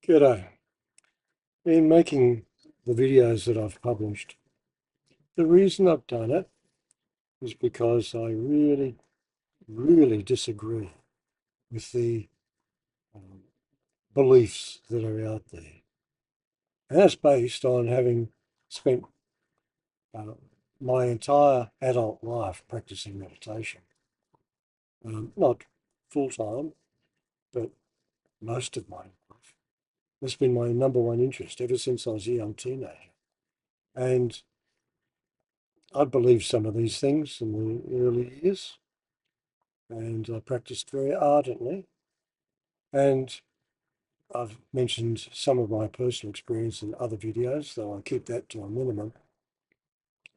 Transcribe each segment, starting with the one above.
G'day. In making the videos that I've published, the reason I've done it is because I really disagree with the um, beliefs that are out there. And that's based on having spent uh, my entire adult life practicing meditation. Not full time, but most of my life. That's been my number one interest ever since I was a young teenager. And I believed some of these things in the early years, and I practiced very ardently. And I've mentioned some of my personal experience in other videos, though I keep that to a minimum.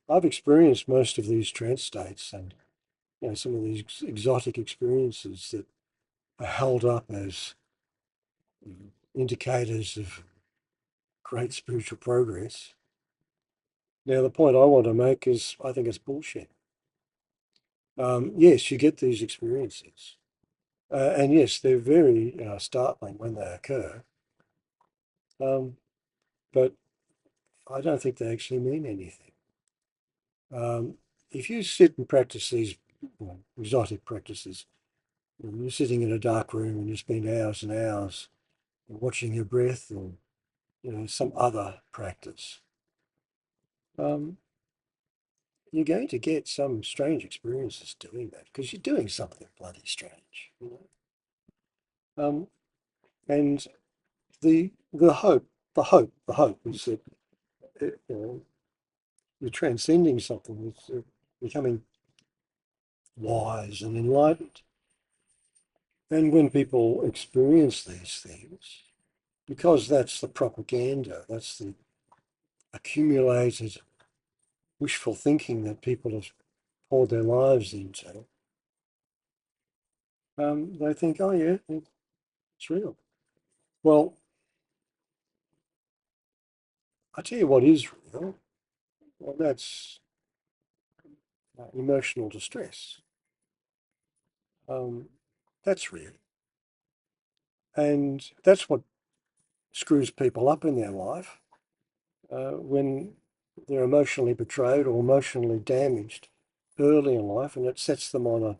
I've experienced most of these trance states and some of these exotic experiences that are held up as indicators of great spiritual progress. Now, the point I want to make is I think it's bullshit. Yes, you get these experiences. And yes, they're very startling when they occur. Um, but I don't think they actually mean anything. If you sit and practice these exotic practices, you're sitting in a dark room and you spend hours and hours watching your breath or some other practice, um, you're going to get some strange experiences doing that because you're doing something bloody strange. Um, and the hope is that you're transcending something, it's becoming wise and enlightened. And when people experience these things, because that's the propaganda, that's the accumulated wishful thinking that people have poured their lives into, they think, oh yeah, it's real. Well, I tell you what is real, well, that's emotional distress. Um, that's real. And that's what screws people up in their life when they're emotionally betrayed or emotionally damaged early in life, and it sets them on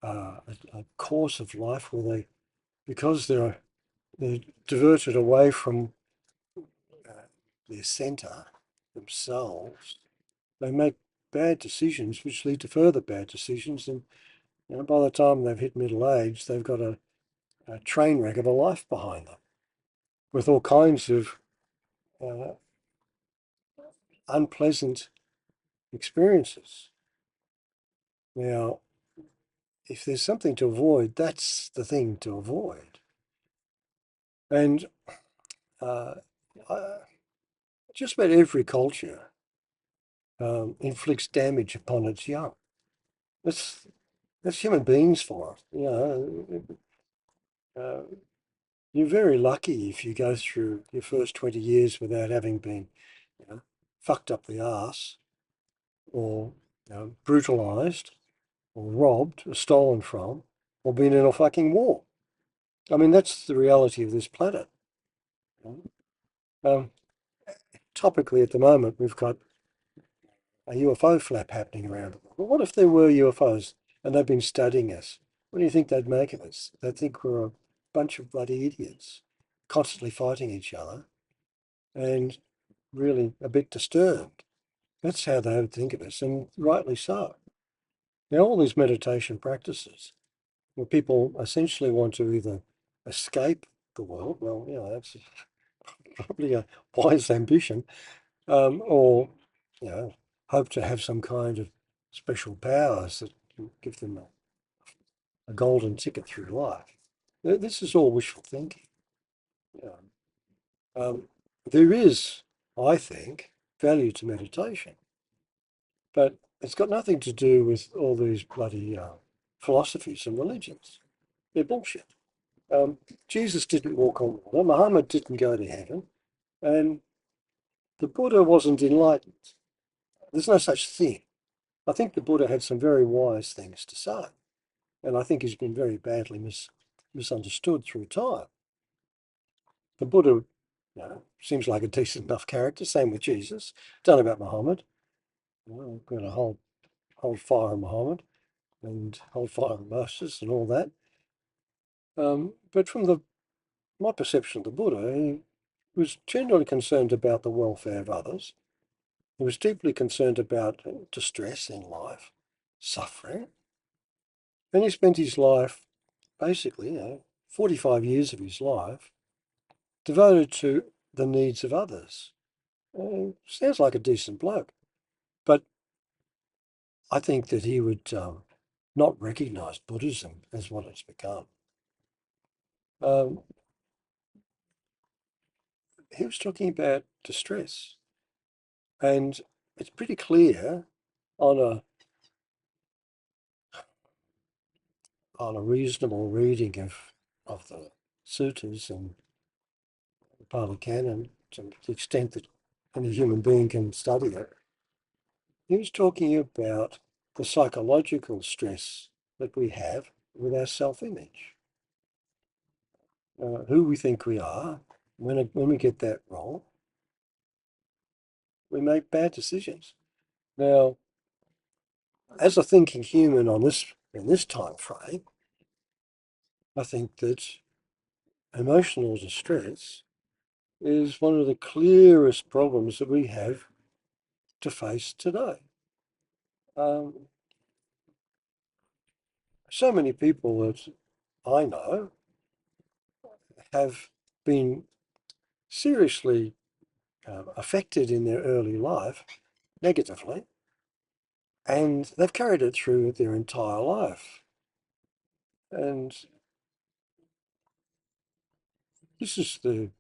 a course of life where because they're diverted away from uh, their centre themselves, they make bad decisions which lead to further bad decisions, and by the time they've hit middle age, they've got a train wreck of a life behind them with all kinds of uh, unpleasant experiences. Now, if there's something to avoid, that's the thing to avoid. And uh, just about every culture inflicts damage upon its young. That's that's human beings for it. Uh, you're very lucky if you go through your first 20 years without having been, fucked up the arse or brutalised or robbed or stolen from or been in a fucking war. I mean, that's the reality of this planet. Um, Topically, at the moment, we've got a UFO flap happening around the world. But what if there were UFOs and they've been studying us? What do you think they'd make of us? They'd think we're a bunch of bloody idiots, constantly fighting each other and really a bit disturbed. That's how they would think of us, and rightly so. Now, all these meditation practices, where people essentially want to either escape the world, well, that's probably a wise ambition, or you know, hope to have some kind of special powers that can give them a golden ticket through life. This is all wishful thinking. You um, there is, I think, value to meditation, but it's got nothing to do with all these bloody philosophies and religions. They're bullshit. Um, Jesus didn't walk on water. Muhammad didn't go to heaven, and the Buddha wasn't enlightened. There's no such thing. I think the Buddha had some very wise things to say, and I think he's been very badly misunderstood through time. The Buddha, seems like a decent enough character. Same with Jesus. Don't know about Muhammad. I'm going to hold fire on Muhammad and hold fire on Moses and all that. But from my perception of the Buddha, he was generally concerned about the welfare of others. He was deeply concerned about distress in life, suffering, and he spent his life, basically, 45 years of his life, devoted to the needs of others. Sounds like a decent bloke, but I think that he would not recognise Buddhism as what it's become. Um, he was talking about distress, and it's pretty clear on a reasonable reading of the suttas and the Pali Canon, to the extent that any human being can study it. He was talking about the psychological stress that we have with our self-image, who we think we are. When we get that wrong, we make bad decisions. Now, as a thinking human in this time frame, I think that emotional distress is one of the clearest problems that we have to face today. Um, so many people that I know have been seriously affected in their early life negatively, and they've carried it through their entire life. And this is the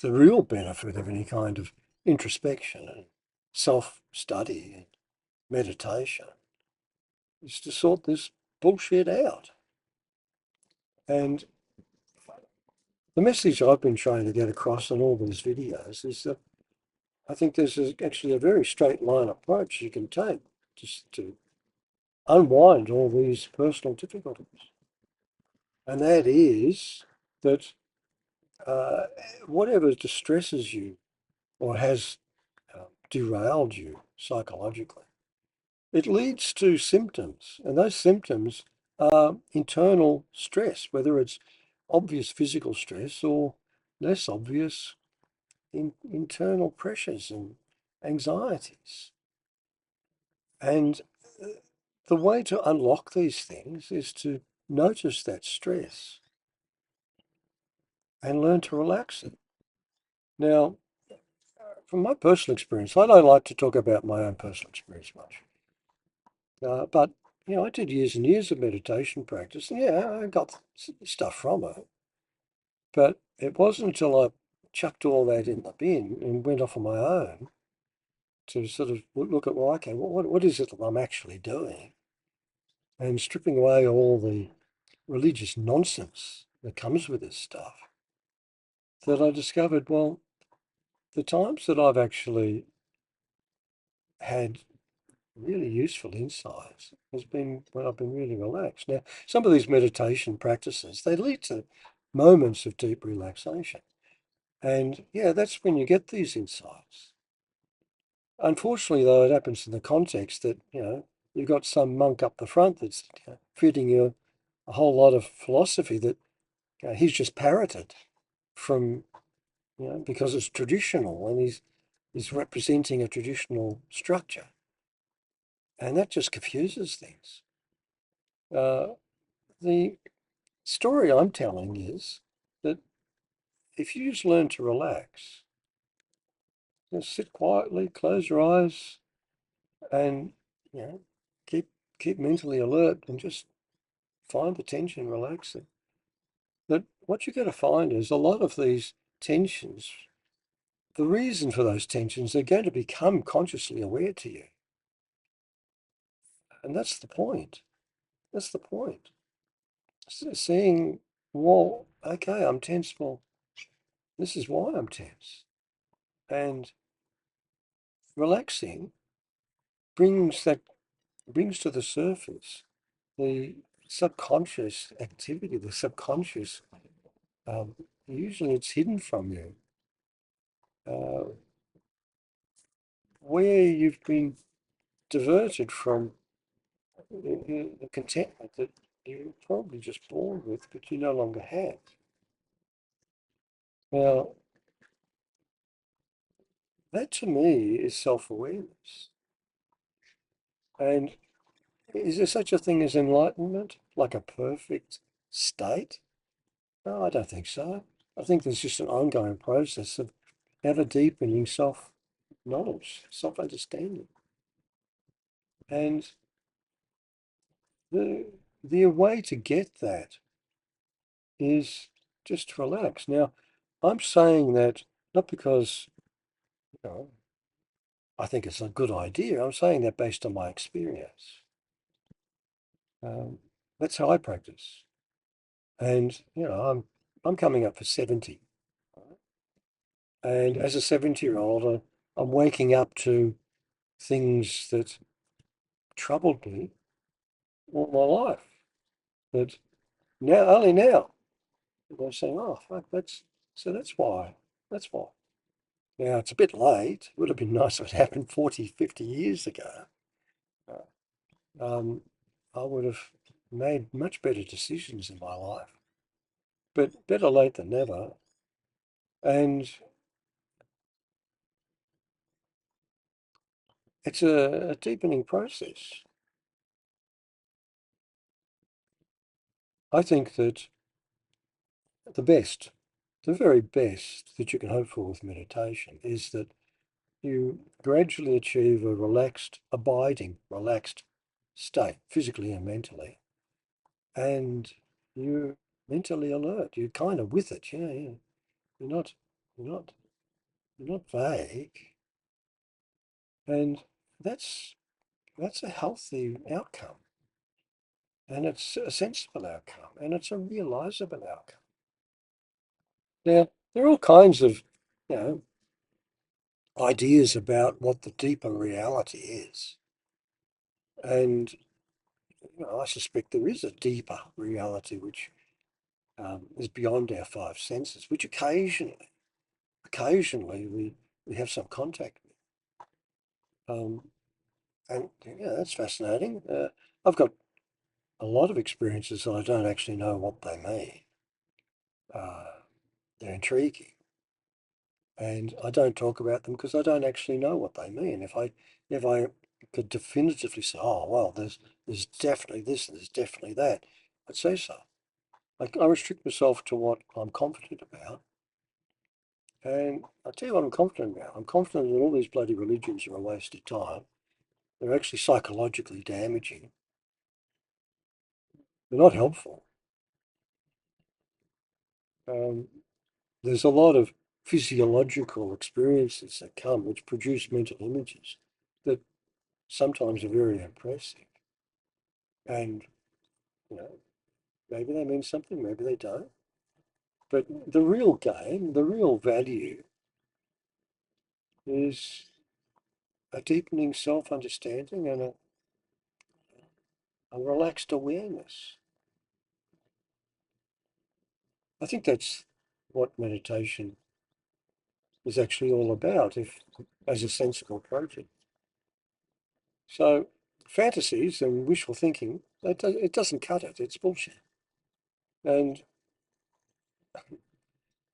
real benefit of any kind of introspection and self-study and meditation, is to sort this bullshit out. And the message I've been trying to get across in all these videos is that I think there's actually a very straight line approach you can take just to unwind all these personal difficulties. And that is that uh, whatever distresses you or has derailed you psychologically, it leads to symptoms. And those symptoms are internal stress, whether it's obvious physical stress or less obvious internal pressures and anxieties. And the way to unlock these things is to notice that stress and learn to relax it. Now, from my personal experience, I don't like to talk about my own personal experience much. But, I did years and years of meditation practice, and yeah, I got stuff from it. But it wasn't until I chucked all that in the bin and went off on my own to sort of look at, well, okay, what is it that I'm actually doing? And stripping away all the religious nonsense that comes with this stuff, that I discovered, well, the times that I've actually had really useful insights has been when I've been really relaxed. Now, some of these meditation practices, they lead to moments of deep relaxation. And yeah, that's when you get these insights. Unfortunately, though, it happens in the context that, you've got some monk up the front that's feeding you a whole lot of philosophy that he's just parroted from, because it's traditional and he's representing a traditional structure. And that just confuses things. Uh, the story I'm telling is that if you just learn to relax, just sit quietly, close your eyes, and keep mentally alert and just find the tension relaxing. But what you're going to find is a lot of these tensions, the reason for those tensions, are going to become consciously aware to you. And that's the point. That's the point. Seeing, well, okay, I'm tense. Well, this is why I'm tense. And relaxing brings to the surface the subconscious activity, the subconscious usually it's hidden from you. Uh, where you've been diverted from the contentment that you're probably just born with, but you no longer have. Now, that to me is self-awareness. And is there such a thing as enlightenment, like a perfect state? No, I don't think so. I think there's just an ongoing process of ever deepening self-knowledge, self-understanding. And the the way to get that is just to relax. Now, I'm saying that not because, you know, I think it's a good idea. I'm saying that based on my experience. Um, that's how I practice. And, I'm coming up for 70. And as a 70-year-old, I'm waking up to things that troubled me all my life. That now, only now, I'm saying, oh, fuck, that's why. That's why. Now, it's a bit late. It would have been nice if it happened 40, 50 years ago. Um, I would have made much better decisions in my life. But better late than never. And it's a deepening process. I think that the best, the very best that you can hope for with meditation is that you gradually achieve a relaxed, abiding, relaxed state, physically and mentally. And you're mentally alert. You're kind of with it. Yeah. You're not, you're not, you're not vague. And that's that's a healthy outcome. And it's a sensible outcome. And it's a realizable outcome. Now, there are all kinds of, you know, ideas about what the deeper reality is. And I suspect there is a deeper reality which is beyond our five senses, which occasionally we have some contact with. And yeah, that's fascinating. I've got a lot of experiences that I don't actually know what they mean. Uh, they're intriguing, and I don't talk about them because I don't actually know what they mean. If I could definitively say, oh well, there's definitely this and there's definitely that, I'd say so. I restrict myself to what I'm confident about. And I'll tell you what I'm confident about. I'm confident that all these bloody religions are a waste of time. They're actually psychologically damaging. They're not helpful. Um, there's a lot of physiological experiences that come which produce mental images that sometimes are very impressive. And, you know, maybe they mean something, maybe they don't. But the real game, the real value is a deepening self-understanding and a relaxed awareness. I think that's what meditation is actually all about, if as a sensible project. So fantasies and wishful thinking, it doesn't cut it. It's bullshit. And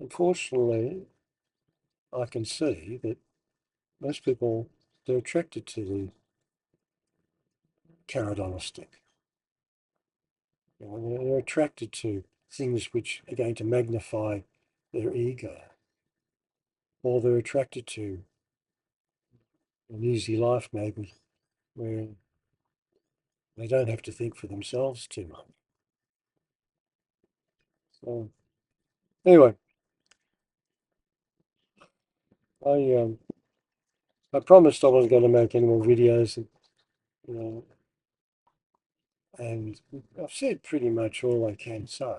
unfortunately, I can see that most people, they're attracted to the carrot on a stick. They're attracted to things which are going to magnify their ego, or they're attracted to an easy life, maybe, where they don't have to think for themselves too much. So anyway, I I promised I wasn't going to make any more videos, you know, and I've said pretty much all I can say.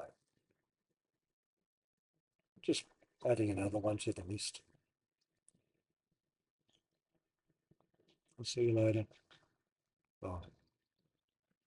Just adding another one to the list. I'll see you later. Bye.